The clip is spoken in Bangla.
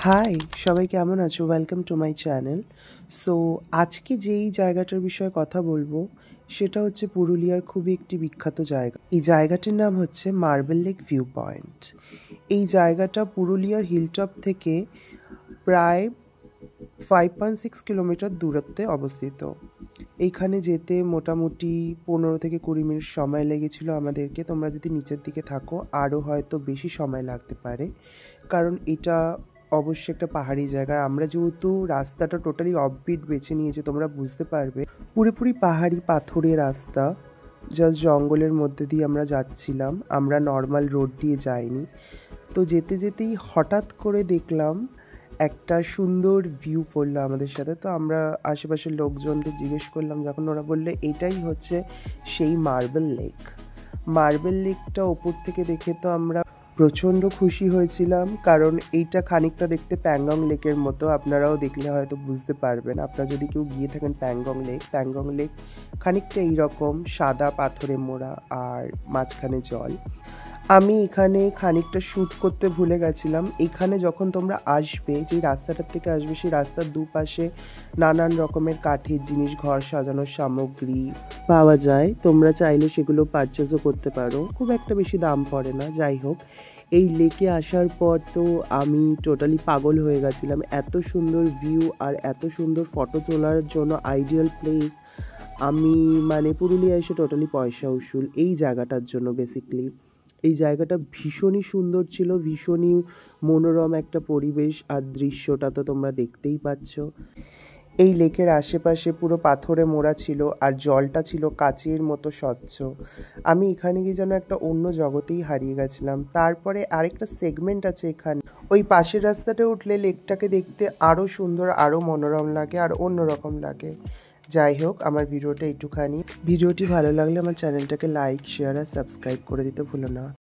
হাই, সবাই কেমন আছো? Welcome to my channel. So আজকে যেই জায়গাটার বিষয়ে কথা বলবো সেটা হচ্ছে পুরুলিয়ার খুবই একটি বিখ্যাত জায়গা। এই জায়গাটির নাম হচ্ছে মার্বেল লেক ভিউ পয়েন্ট। এই জায়গাটা পুরুলিয়ার হিলটপ থেকে প্রায় 5.6 কিলোমিটার দূরত্বে অবস্থিত। এইখানে যেতে মোটামুটি 15 থেকে 20 মিনিট সময় লেগেছিল আমাদেরকে। তোমরা যদি নিচের দিকে থাকো আরও হয়তো বেশি সময় লাগতে পারে, কারণ এটা অবশ্যই একটা পাহাড়ি জায়গা। আমরা যেহেতু রাস্তাটা টোটালি অফবিট বেছে নিয়েছি, তোমরা বুঝতে পারবে পুরোপুরি পাহাড়ি পাথরের রাস্তা, জাস্ট জঙ্গলের মধ্যে দিয়ে আমরা যাচ্ছিলাম। আমরা নর্মাল রোড দিয়ে যাইনি। তো যেতে যেতেই হঠাৎ করে দেখলাম একটা সুন্দর ভিউ পড়লো আমাদের সাথে। তো আমরা আশেপাশের লোকজনদের জিজ্ঞেস করলাম, যখন ওরা বললে এটাই হচ্ছে সেই মার্বেল লেক। মার্বেল লেকটা ওপর থেকে দেখে তো আমরা প্রচণ্ড খুশি হয়েছিলাম, কারণ এইটা খানিকটা দেখতে প্যাংগং লেকের মতো। আপনারাও দেখলে হয়তো বুঝতে পারবেন, আপনারা যদি কেউ গিয়ে থাকেন প্যাংগং লেক খানিকটা এইরকম সাদা পাথরে মোড়া আর মাঝখানে জল। আমি এখানে খানিকটা শ্যুট করতে ভুলে গেছিলাম। এখানে যখন তোমরা আসবে, যে রাস্তাটার থেকে আসবে, সেই রাস্তার দুপাশে নানান রকমের কাঠের জিনিস, ঘর সাজানোর সামগ্রী পাওয়া যায়। তোমরা চাইলে সেগুলো পারচেজও করতে পারো, খুব একটা বেশি দাম পড়ে না। যাই হোক, এই লেকে আসার পর তো আমি টোটালি পাগল হয়ে গেছিলাম। এত সুন্দর ভিউ আর এত সুন্দর ফটো তোলার জন্য আইডিয়াল প্লেস। আমি পুরুলিয়া এসে টোটালি পয়সা উসুল এই জায়গাটার জন্য। বেসিকলি এই জায়গাটা ভীষণই সুন্দর ছিল, ভীষণই মনোরম একটা পরিবেশ, আর দৃশ্যটা তো তোমরা দেখতেই পাচ্ছ। এই লেকের আশেপাশে পুরো পাথরে মোড়া ছিল, আর জলটা ছিল কাচের মতো স্বচ্ছ। আমি এখানে গিয়ে যেন একটা অন্য জগতেই হারিয়ে গেছিলাম। তারপরে আরেকটা সেগমেন্ট আছে এখানে, ওই পাশের রাস্তাটা উঠলে লেকটাকে দেখতে আরও সুন্দর, আরও মনোরম লাগে, আর অন্যরকম লাগে। যাই হোক, আমার ভিডিওটা একটুখানি। ভিডিওটি ভালো লাগলে আমার চ্যানেলটাকে লাইক, শেয়ার আর সাবস্ক্রাইব করে দিতে ভুলো না।